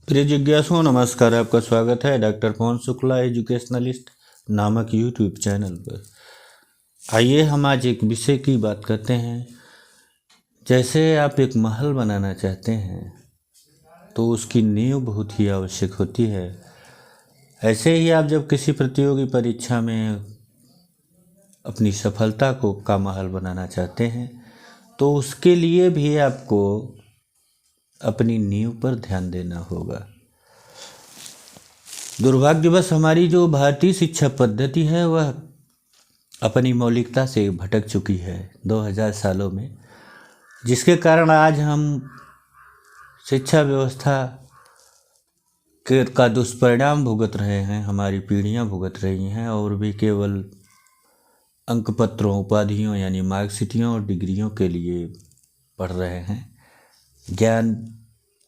प्रिय जिज्ञासुओं, नमस्कार। आपका स्वागत है डॉक्टर पवन शुक्ला एजुकेशनलिस्ट नामक यूट्यूब चैनल पर। आइए हम आज एक विषय की बात करते हैं। जैसे आप एक महल बनाना चाहते हैं तो उसकी नींव बहुत ही आवश्यक होती है। ऐसे ही आप जब किसी प्रतियोगी परीक्षा में अपनी सफलता का महल बनाना चाहते हैं तो उसके लिए भी आपको अपनी नींव पर ध्यान देना होगा। दुर्भाग्यवश हमारी जो भारतीय शिक्षा पद्धति है वह अपनी मौलिकता से भटक चुकी है 2000 सालों में, जिसके कारण आज हम शिक्षा व्यवस्था का दुष्परिणाम भुगत रहे हैं, हमारी पीढ़ियां भुगत रही हैं और भी केवल अंक पत्रों, उपाधियों यानी मार्कशीटियों और डिग्रियों के लिए पढ़ रहे हैं। ज्ञान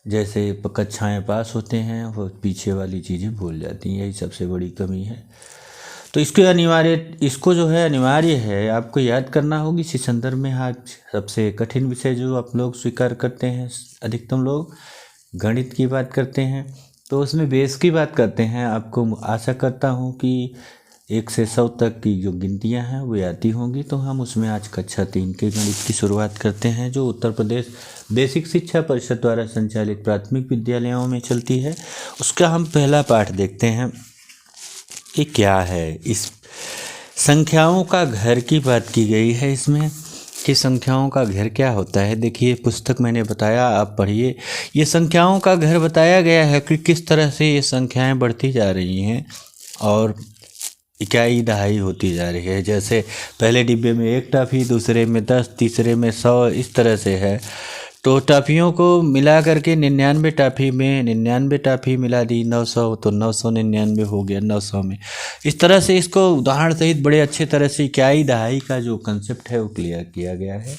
जैसे कक्षाएं पास होते हैं वो पीछे वाली चीज़ें भूल जाती हैं, यही सबसे बड़ी कमी है। तो इसको जो है अनिवार्य है आपको याद करना होगी। इसी संदर्भ में आज सबसे कठिन विषय जो आप लोग स्वीकार करते हैं, अधिकतम लोग गणित की बात करते हैं, तो उसमें बेस की बात करते हैं। आपको आशा करता हूँ कि 1 से 100 तक की जो गिनतियाँ हैं वो आती होंगी। तो हम उसमें आज कक्षा 3 के गणित की शुरुआत करते हैं, जो उत्तर प्रदेश बेसिक शिक्षा परिषद द्वारा संचालित प्राथमिक विद्यालयों में चलती है। उसका हम पहला पाठ देखते हैं कि क्या है। इस संख्याओं का घर की बात की गई है इसमें कि संख्याओं का घर क्या होता है। देखिए, पुस्तक मैंने बताया, आप पढ़िए। ये संख्याओं का घर बताया गया है कि किस तरह से ये संख्याएं बढ़ती जा रही हैं और इकाई दहाई होती जा रही है। जैसे पहले डिब्बे में 1 टॉफ़ी, दूसरे में 10, तीसरे में 100, इस तरह से है। तो टॉफ़ियों को मिला करके 99 टॉफ़ी में 99 टॉफ़ी मिला दी 900, तो 999 हो गया 900 में। इस तरह से इसको उदाहरण सहित बड़े अच्छे तरह से इकाई दहाई का जो कंसेप्ट है वो क्लियर किया गया है।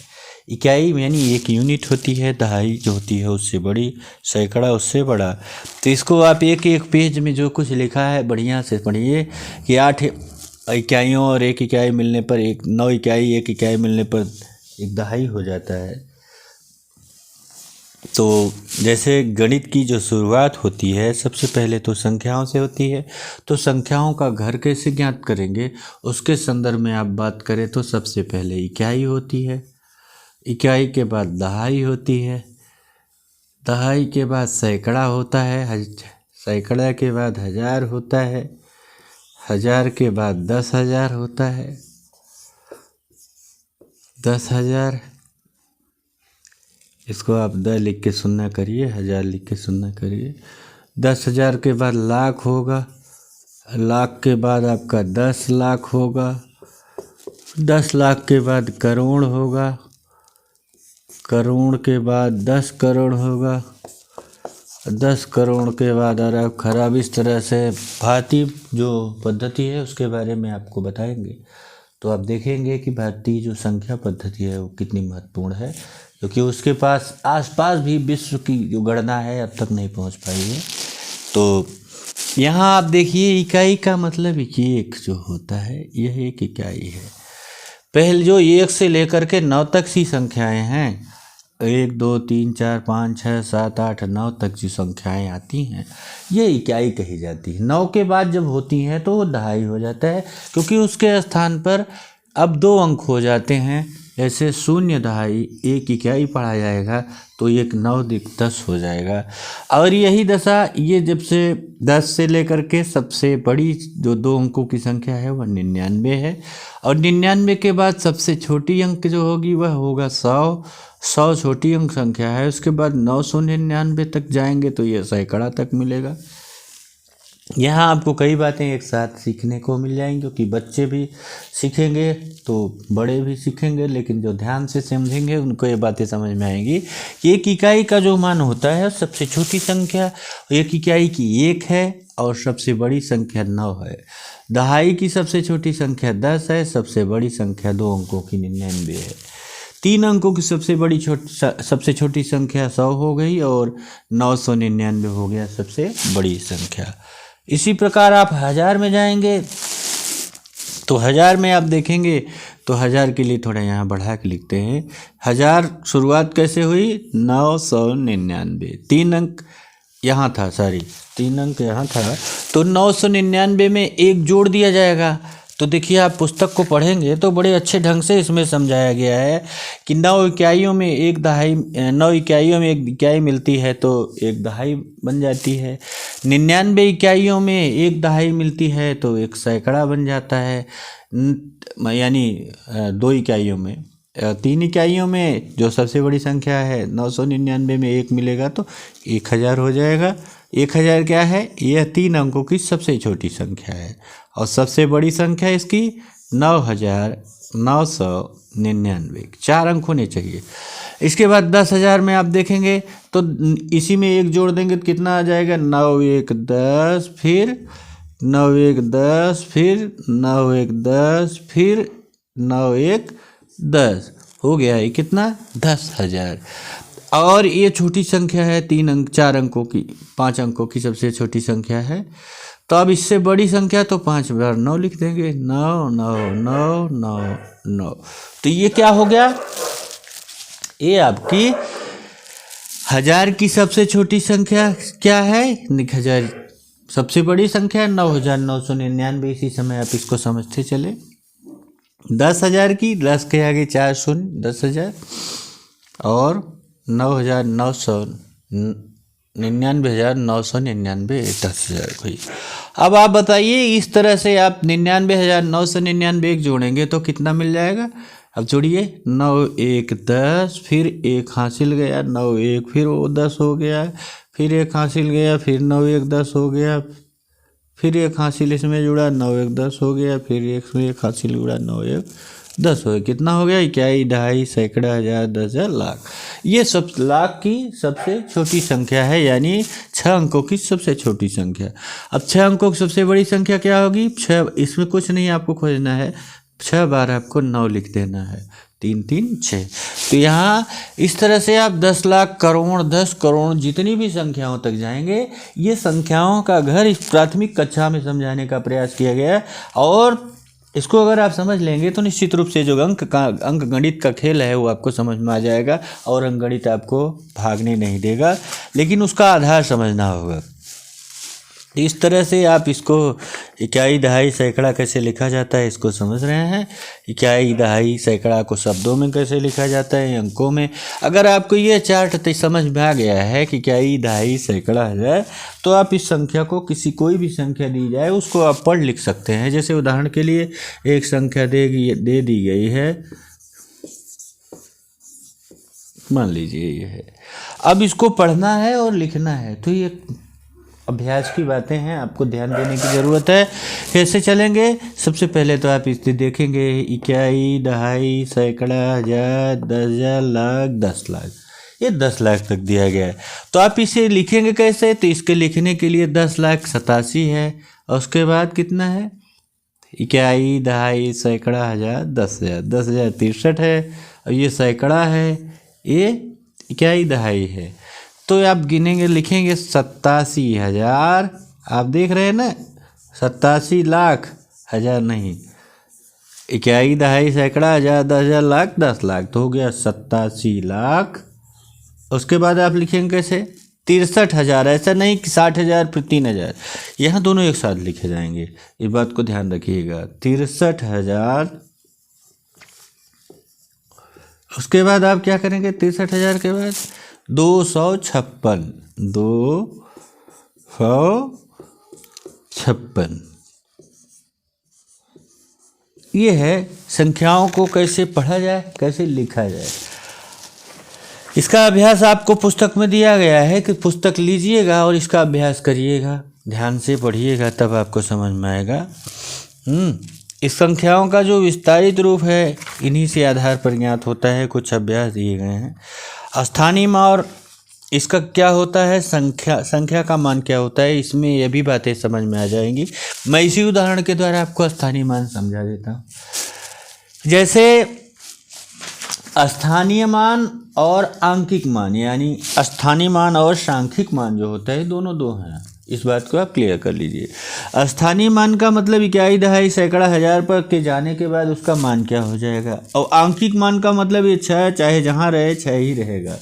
इकाई यानी एक यूनिट होती है, दहाई जो होती है उससे बड़ी, सैकड़ा उससे बड़ा। तो इसको आप एक एक पेज में जो कुछ लिखा है बढ़िया से पढ़िए कि 8 इकाइयों और 1 इकाई मिलने पर 9 इकाई, 1 इकाई मिलने पर 1 दहाई हो जाता है। तो जैसे गणित की जो शुरुआत होती है सबसे पहले तो संख्याओं से होती है। तो संख्याओं का घर कैसे ज्ञात करेंगे उसके संदर्भ में आप बात करें तो सबसे पहले इकाई होती है, इकाई के बाद दहाई होती है, दहाई के बाद सैकड़ा होता है, सैकड़ा के बाद 1000 होता है, 1000 के बाद 10,000 होता है, 10,000, इसको आप 10 लिख के सुनना करिए, 1000 लिख के सुनना करिए। 10,000 के बाद लाख होगा, लाख के बाद आपका 10 लाख होगा, 10 लाख के बाद करोड़ होगा, करोड़ के बाद 10 करोड़ होगा, 10 करोड़ के बाद अरब खरब। इस तरह से भारतीय जो पद्धति है उसके बारे में आपको बताएंगे। तो आप देखेंगे कि भारतीय जो संख्या पद्धति है वो कितनी महत्वपूर्ण है, क्योंकि उसके पास आसपास भी विश्व की जो गणना है अब तक नहीं पहुंच पाई है। तो यहाँ आप देखिए, इकाई का मतलब एक जो होता है यह एक इकाई है। पहले जो 1 से लेकर के 9 तक सी संख्याएं हैं, 1 2 3 4 5 6 7 8 9 तक जो संख्याएं आती हैं ये इकाई कही जाती है। 9 के बाद जब होती हैं तो वो दहाई हो जाता है, क्योंकि उसके स्थान पर अब 2 अंक हो जाते हैं। ऐसे 0 दहाई 1 इकाई पढ़ा जाएगा तो 1 9 10 हो जाएगा। और यही दशा ये जब से 10 से लेकर के सबसे बड़ी जो 2 अंकों की संख्या है वह 99 है, और 99 के बाद सबसे छोटी अंक जो होगी वह होगा 100। 100 छोटी अंक संख्या है, उसके बाद 999 तक जाएंगे तो ये सैकड़ा तक मिलेगा। यहाँ आपको कई बातें एक साथ सीखने को मिल जाएंगी, क्योंकि बच्चे भी सीखेंगे तो बड़े भी सीखेंगे, लेकिन जो ध्यान से समझेंगे उनको ये बातें समझ में आएंगी कि 1 इकाई का जो मान होता है सबसे छोटी संख्या 1 इकाई की 1 है और सबसे बड़ी संख्या 9 है। दहाई की सबसे छोटी संख्या 10 है, सबसे बड़ी संख्या 2 अंकों की 99 है। 3 अंकों की सबसे छोटी संख्या 100 हो गई और 999 हो गया सबसे बड़ी संख्या। इसी प्रकार आप 1000 में जाएंगे तो 1000 में आप देखेंगे तो 1000 के लिए थोड़ा यहाँ बढ़ा के लिखते हैं। 1000 शुरुआत कैसे हुई? 999। 3 अंक यहाँ था, सॉरी 3 अंक यहाँ था, तो 999 में 1 जोड़ दिया जाएगा। तो देखिए आप पुस्तक को पढ़ेंगे तो बड़े अच्छे ढंग से इसमें समझाया गया है कि 9 इकाइयों में 1 दहाई, 9 इकाइयों में 1 इकाई मिलती है तो 1 दहाई बन जाती है। 99 इकाइयों में 1 दहाई मिलती है तो 1 सैकड़ा बन जाता है। यानी 2 इकाइयों में, 3 इकाइयों में जो सबसे बड़ी संख्या है 999 में 1 मिलेगा तो 1000 हो जाएगा। 1000 क्या है? यह 3 अंकों की सबसे छोटी संख्या है और सबसे बड़ी संख्या इसकी 9999, 4 अंक होने चाहिए। इसके बाद 10,000 में आप देखेंगे तो इसी में 1 जोड़ देंगे तो कितना आ जाएगा? 9 1 10, फिर 9 1 10, फिर 9 1 10, फिर 9 1 10, हो गया है कितना? 10,000। और ये छोटी संख्या है 3 अंक 4 अंकों की, 5 अंकों की सबसे छोटी संख्या है। तो अब इससे बड़ी संख्या तो 5 बार 9 लिख देंगे, 9 9 9 9 9। तो ये क्या हो गया? ये आपकी 1000 की सबसे छोटी संख्या क्या है? 1000 सबसे बड़ी संख्या 9,999। इसी समय आप इसको समझते चले। 10,000 की 10 के आगे 4 शून्य 10,000 और 99,999 10,000 हुई। अब आप बताइए इस तरह से आप 99,999 जोड़ेंगे तो कितना मिल जाएगा? अब जोड़िए, 9 1 10, फिर 1 हासिल गया, 9 1, फिर वो 10 हो गया, फिर 1 हासिल गया, फिर 9 1 10 हो गया, फिर 1 हासिल इसमें जुड़ा, 9 1 10 हो गया, फिर 1 हासिल जुड़ा, 9 1 10 हो गया। कितना हो गया? इकाई, दहाई, सैकड़ा, 1000, 10,000, लाख। ये सब लाख की सबसे छोटी संख्या है, यानी 6 अंकों की सबसे छोटी संख्या। अब 6 अंकों की सबसे बड़ी संख्या क्या होगी? 6, इसमें कुछ नहीं आपको खोजना है, 6 बार आपको 9 लिख देना है, 3 3 6। तो यहाँ इस तरह से आप 10 लाख, करोड़, 10 करोड़ जितनी भी संख्याओं तक जाएंगे, ये संख्याओं का घर इस प्राथमिक कक्षा में समझाने का प्रयास किया गया है। और इसको अगर आप समझ लेंगे तो निश्चित रूप से जो अंक गणित का खेल है वो आपको समझ में आ जाएगा और अंक गणित आपको भागने नहीं देगा, लेकिन उसका आधार समझना होगा। इस तरह से आप इसको इकाई, दहाई, सैकड़ा कैसे लिखा जाता है इसको समझ रहे हैं। इकाई, दहाई, सैकड़ा को शब्दों में कैसे लिखा जाता है, अंकों में। अगर आपको ये चार्ट समझ में आ गया है कि इकाई, दहाई, सैकड़ा है, तो आप इस संख्या को, कोई भी संख्या दी जाए उसको आप पढ़ लिख सकते हैं। जैसे उदाहरण के लिए एक संख्या दे दी गई है, मान लीजिए ये है। अब इसको पढ़ना है और लिखना है, तो ये अभ्यास की बातें हैं, आपको ध्यान देने की ज़रूरत है। कैसे चलेंगे? सबसे पहले तो आप इसे देखेंगे, इकाई, दहाई, सैकड़ा, 1000, 10,000, लाख, 10 लाख। ये 10 लाख तक दिया गया है, तो आप इसे लिखेंगे कैसे? तो इसके लिखने के लिए 10,87,000 है, और उसके बाद कितना है? इकाई, दहाई, सैकड़ा, 1000, 10,000, 10,000 63 है, और ये सैकड़ा है, ये इकाई, दहाई है। तो आप गिनेंगे, लिखेंगे 87,000। आप देख रहे हैं ना, 87 लाख, 1000 नहीं। इकाई, दहाई, सैकड़ा, 1000, 10,000, लाख, 10 लाख, तो हो गया 87 लाख। उसके बाद आप लिखेंगे कैसे? 63,000। ऐसा नहीं कि 60,000 फिर 3,000, यहाँ दोनों एक साथ लिखे जाएंगे, इस बात को ध्यान रखिएगा। 63,000। उसके बाद आप क्या करेंगे? 63,000 के बाद 256, 256। ये है संख्याओं को कैसे पढ़ा जाए, कैसे लिखा जाए। इसका अभ्यास आपको पुस्तक में दिया गया है कि पुस्तक लीजिएगा और इसका अभ्यास करिएगा, ध्यान से पढ़िएगा, तब आपको समझ में आएगा। इस संख्याओं का जो विस्तारित रूप है इन्हीं से आधार पर ज्ञात होता है। कुछ अभ्यास दिए गए हैं। स्थानीय मान और इसका क्या होता है, संख्या का मान क्या होता है, इसमें ये भी बातें समझ में आ जाएंगी। मैं इसी उदाहरण के द्वारा आपको स्थानीय मान समझा देता हूँ। जैसे स्थानीय मान और आंकिक मान, यानी स्थानीय मान और सांख्यिक मान जो होता है, दोनों दो हैं। इस बात को आप क्लियर कर लीजिए। स्थानीय मान का मतलब इकाई, दहाई, सैकड़ा, 1000 पर के जाने के बाद उसका मान क्या हो जाएगा, और आंकिक मान का मतलब ये 6 चाहे जहाँ रहे 6 ही रहेगा।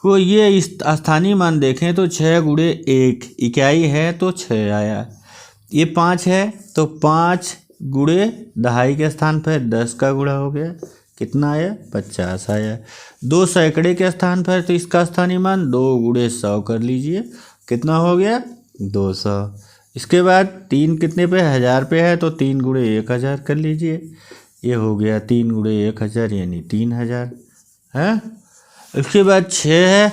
को ये इस स्थानीय मान देखें तो 6 गुणे 1 इकाई है तो 6 आया। ये 5 है तो 5 गुणे दहाई के स्थान पर 10 का गुणा हो गया, कितना आया 50 आया। 2 सैकड़े के स्थान पर तो इसका स्थानीय मान 2 गुणे 100 कर लीजिए, कितना हो गया 200। इसके बाद 3 कितने पे 1000 पे है तो 3 गुणे 1000 कर लीजिए, ये हो गया 3 गुणे 1000 यानी 3000 है। इसके बाद 6 है,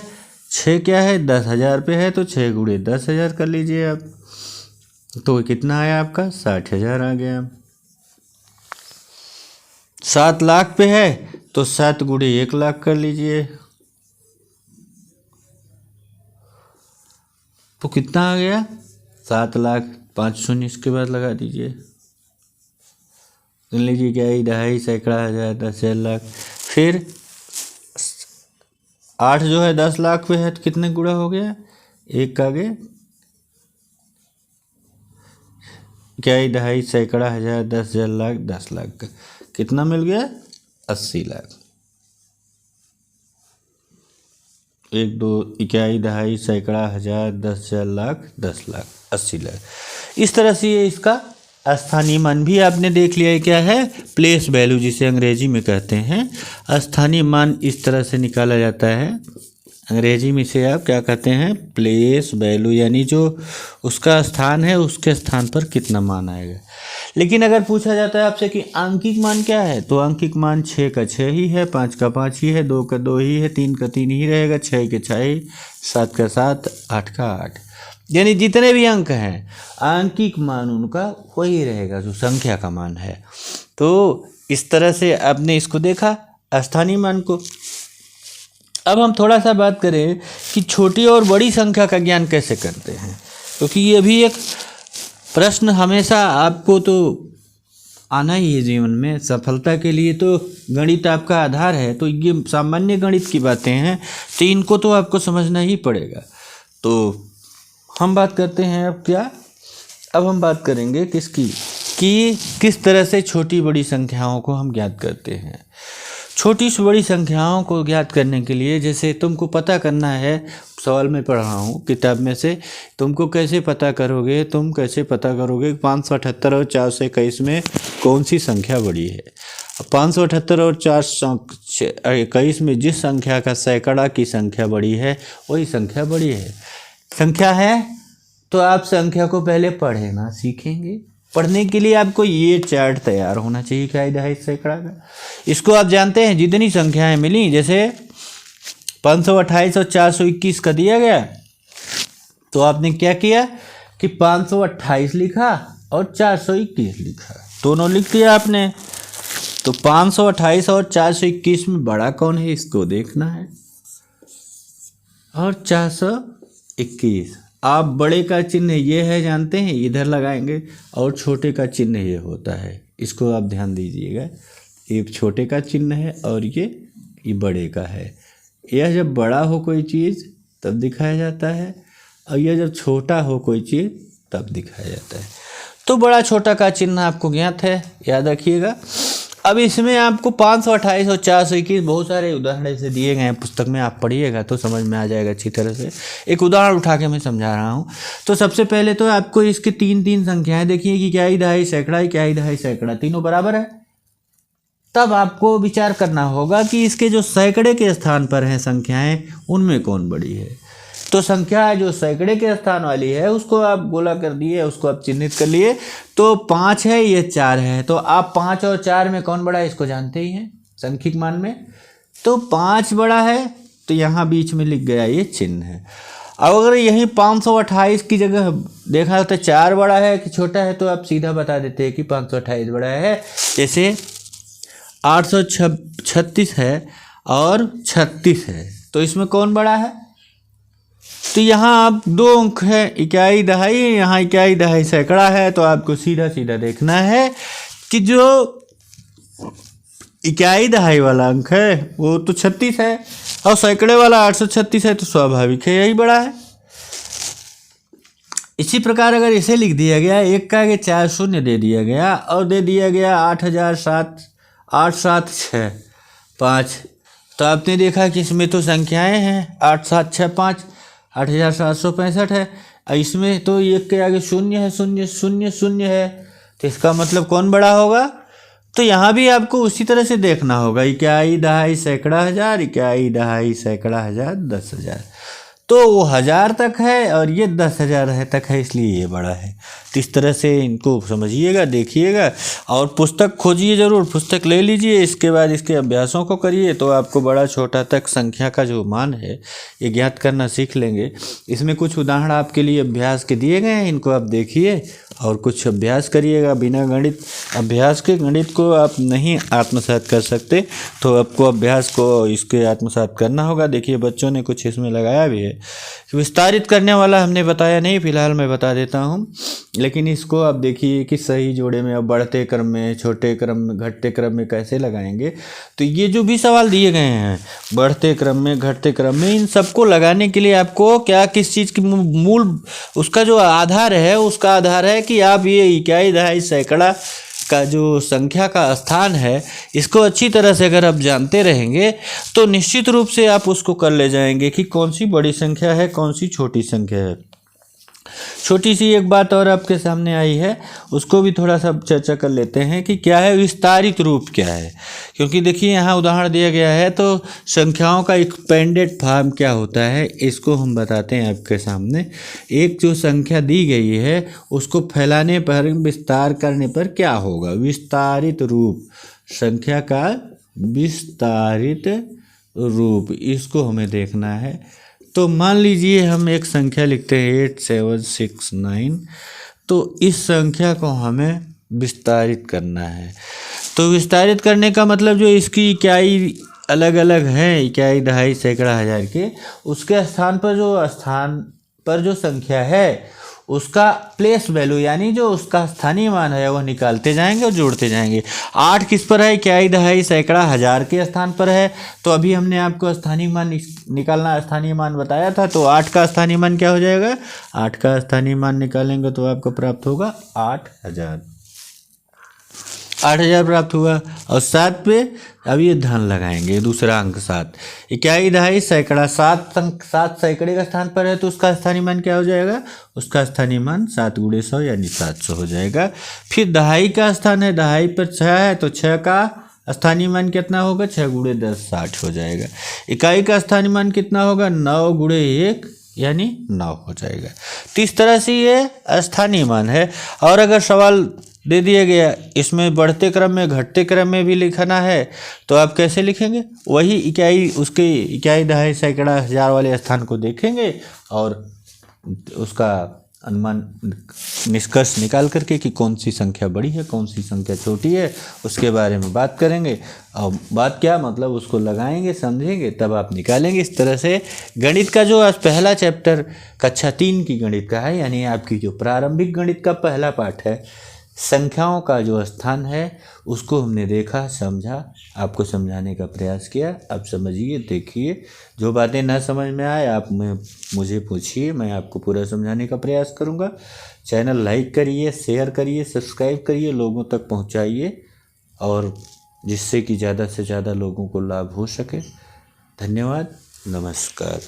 6 क्या है 10,000 पे है तो 6 गुणे 10,000 कर लीजिए आप, तो कितना आया आपका 60,000 आ गया। 7 लाख पे है तो 7 गुणे 1 लाख कर लीजिए, तो कितना आ गया 7 लाख। 5 शून्य इसके बाद लगा दीजिए, सुन लीजिए क्या ही दहाई सैकड़ा हज़ार 10,000 लाख। फिर 8 जो है 10 लाख पे है तो कितने गुणा हो गया 1 का आगे, क्या ही दहाई सैकड़ा हज़ार 10,000 लाख 10 लाख का कितना मिल गया 80 लाख। 1 2 इकाई दहाई सैकड़ा हज़ार 10,000 लाख 10 लाख 80 लाख। इस तरह से ये इसका स्थानीय मान भी आपने देख लिया है, क्या है प्लेस वैल्यू जिसे अंग्रेजी में कहते हैं। स्थानीय मान इस तरह से निकाला जाता है, अंग्रेजी में इसे आप क्या कहते हैं प्लेस वैल्यू, यानी जो उसका स्थान है उसके स्थान पर कितना मान आएगा। लेकिन अगर पूछा जाता है आपसे कि आंकिक मान क्या है तो आंकिक मान 6 का 6 ही है, 5 का 5 ही है, 2 का 2 ही है, 3 का 3 ही रहेगा, 6 के 6 ही, 7 का 7, 8 का 8, यानी जितने भी अंक हैं आंकिक मान उनका वही रहेगा जो संख्या का मान है। तो इस तरह से आपने इसको देखा स्थानीय मान को। अब हम थोड़ा सा बात करें कि छोटी और बड़ी संख्या का ज्ञान कैसे करते हैं, क्योंकि ये भी एक प्रश्न हमेशा आपको तो आना ही है जीवन में। सफलता के लिए तो गणित आपका आधार है, तो ये सामान्य गणित की बातें हैं तो इनको तो आपको समझना ही पड़ेगा। तो हम बात करते हैं अब क्या, अब हम बात करेंगे किसकी, कि किस तरह से छोटी बड़ी संख्याओं को हम ज्ञात करते हैं। छोटी से बड़ी संख्याओं को ज्ञात करने के लिए जैसे तुमको पता करना है, सवाल में पढ़ रहा हूँ किताब में से, तुमको कैसे पता करोगे, तुम कैसे पता करोगे 578 और 421 में कौन सी संख्या बड़ी है। 578 और 421 में जिस संख्या का सैकड़ा की संख्या बड़ी है वही संख्या बड़ी है संख्या है। तो आप संख्या को पहले पढ़ना सीखेंगे। पढ़ने के लिए आपको ये चार्ट तैयार होना चाहिए क्या दहाई सैकड़ा का। इसको आप जानते हैं जितनी संख्याएं मिली, जैसे 528 और 421 का दिया गया तो आपने क्या किया कि 528 लिखा और 421 लिखा, दोनों लिख दिया आपने। तो 528 और 421 में बड़ा कौन है इसको देखना है, और 421 आप बड़े का चिन्ह ये है जानते हैं, इधर लगाएंगे, और छोटे का चिन्ह ये होता है, इसको आप ध्यान दीजिएगा। एक छोटे का चिन्ह है और ये बड़े का है। यह जब बड़ा हो कोई चीज़ तब दिखाया जाता है, और यह जब छोटा हो कोई चीज़ तब दिखाया जाता है। तो बड़ा छोटा का चिन्ह आपको ज्ञात है, याद रखिएगा। अब इसमें आपको 528 और 421 बहुत सारे उदाहरण ऐसे दिए गए हैं, पुस्तक में आप पढ़िएगा तो समझ में आ जाएगा अच्छी तरह से। एक उदाहरण उठा के मैं समझा रहा हूँ। तो सबसे पहले तो आपको इसके 3 संख्याएं देखिए कि क्या ही दहाई सैकड़ा, क्या ही दहाई सैकड़ा, तीनों बराबर है। तब आपको विचार करना होगा कि इसके जो सैकड़े के स्थान पर हैं संख्याएं उनमें कौन बड़ी है। तो संख्या जो सैकड़े के स्थान वाली है उसको आप गोला कर दिए, उसको आप चिन्हित कर लिए। तो 5 है, ये 4 है, तो आप 5 और 4 में कौन बड़ा है इसको जानते ही हैं सांख्यिक मान में। तो 5 बड़ा है तो यहाँ बीच में लिख गया ये चिन्ह है। अब अगर यही 528 की जगह देखा तो 4 बड़ा है कि छोटा है, तो आप सीधा बता देते हैं कि 528 बड़ा है। जैसे 836 है और 36 है, तो इसमें कौन बड़ा है। तो यहाँ आप 2 अंक है, इकाई दहाई, यहाँ इकाई दहाई सैकड़ा है, तो आपको सीधा सीधा देखना है कि जो इकाई दहाई वाला अंक है वो तो 36 है और सैकड़े वाला 836 है, तो स्वाभाविक है यही बड़ा है। इसी प्रकार अगर इसे लिख दिया गया, एक का आगे 4 शून्य दे दिया गया और दे दिया गया 8,007 876 5, तो आपने देखा कि इसमें तो संख्याएं हैं 8765 8765 है, और इसमें तो एक के आगे शून्य है, शून्य शून्य शून्य है, तो इसका मतलब कौन बड़ा होगा। तो यहाँ भी आपको उसी तरह से देखना होगा, इकाई दहाई सैकड़ा हजार, इकाई दहाई सैकड़ा हजार 10,000, तो वो 1000 तक है और ये 10,000 है तक है, इसलिए ये बड़ा है। तो इस तरह से इनको समझिएगा, देखिएगा और पुस्तक खोजिए ज़रूर, पुस्तक ले लीजिए, इसके बाद इसके अभ्यासों को करिए तो आपको बड़ा छोटा तक संख्या का जो मान है ये ज्ञात करना सीख लेंगे। इसमें कुछ उदाहरण आपके लिए अभ्यास के दिए गए हैं, इनको आप देखिए और कुछ अभ्यास करिएगा। बिना गणित अभ्यास के गणित को आप नहीं आत्मसात कर सकते, तो आपको अभ्यास को इसके आत्मसात करना होगा। देखिए बच्चों ने कुछ इसमें लगाया भी है, विस्तारित करने वाला हमने बताया नहीं, फिलहाल मैं बता देता हूँ, लेकिन इसको आप देखिए कि सही जोड़े में अब बढ़ते क्रम में, छोटे क्रम में, घटते क्रम में कैसे लगाएंगे। तो ये जो भी सवाल दिए गए हैं बढ़ते क्रम में, घटते क्रम में, इन सबको लगाने के लिए आपको क्या किस चीज़ की मूल उसका जो आधार है, उसका आधार है कि आप ये इकाई दहाई सैकड़ा का जो संख्या का स्थान है इसको अच्छी तरह से अगर आप जानते रहेंगे तो निश्चित रूप से आप उसको कर ले जाएंगे कि कौन सी बड़ी संख्या है, कौन सी छोटी संख्या है। छोटी सी एक बात और आपके सामने आई है, उसको भी थोड़ा सा चर्चा कर लेते हैं कि क्या है विस्तारित रूप क्या है। क्योंकि देखिए यहाँ उदाहरण दिया गया है तो संख्याओं का एक्सपेंडेड फॉर्म क्या होता है इसको हम बताते हैं आपके सामने। एक जो संख्या दी गई है उसको फैलाने पर, विस्तार करने पर क्या होगा, विस्तारित रूप, संख्या का विस्तारित रूप, इसको हमें देखना है। तो मान लीजिए हम एक संख्या लिखते हैं 8769, तो इस संख्या को हमें विस्तारित करना है। तो विस्तारित करने का मतलब जो इसकी इकाई अलग अलग हैं, इकाई दहाई सैकड़ा हजार के, उसके स्थान पर जो संख्या है उसका प्लेस वैल्यू यानी जो उसका स्थानीय मान है वह निकालते जाएंगे और जोड़ते जाएंगे। 8 किस पर है, इकाई दहाई सैकड़ा हजार के स्थान पर है, तो अभी हमने आपको स्थानीय मान निकालना, स्थानीय मान बताया था, तो 8 का स्थानीय मान क्या हो जाएगा, 8 का स्थानीय मान निकालेंगे तो आपको प्राप्त होगा 8000 प्राप्त हुआ। और 7 पे अब ये धन लगाएंगे, दूसरा अंक 7, इकाई दहाई सैकड़ा 7 सैकड़े का स्थान पर है तो उसका स्थानीय मान क्या हो जाएगा, उसका स्थानीय मान 7 × 100 यानी 700 हो जाएगा। फिर दहाई का स्थान है, दहाई पर 6 है तो 6 का स्थानीय मान कितना होगा, 6 × 10 60 हो जाएगा। इकाई का स्थानीय मान कितना होगा, 9 × 1 यानी 9 हो जाएगा। तो इस तरह से ये स्थानीय मान है। और अगर सवाल दे दिया गया इसमें बढ़ते क्रम में, घटते क्रम में भी लिखना है तो आप कैसे लिखेंगे, वही इकाई, उसके इकाई दहाई सैकड़ा हजार वाले स्थान को देखेंगे और उसका अनुमान निष्कर्ष निकाल करके कि कौन सी संख्या बड़ी है, कौन सी संख्या छोटी है, उसके बारे में बात करेंगे। और बात क्या मतलब उसको लगाएंगे, समझेंगे, तब आप निकालेंगे। इस तरह से गणित का जो आज पहला चैप्टर कक्षा 3 की गणित का है, यानी आपकी जो प्रारंभिक गणित का पहला पाठ है, संख्याओं का जो स्थान है उसको हमने देखा, समझा, आपको समझाने का प्रयास किया। आप समझिए, देखिए, जो बातें ना समझ में आए आप मुझे पूछिए, मैं आपको पूरा समझाने का प्रयास करूँगा। चैनल लाइक करिए, शेयर करिए, सब्सक्राइब करिए, लोगों तक पहुँचाइए, और जिससे कि ज़्यादा से ज़्यादा लोगों को लाभ हो सके। धन्यवाद, नमस्कार।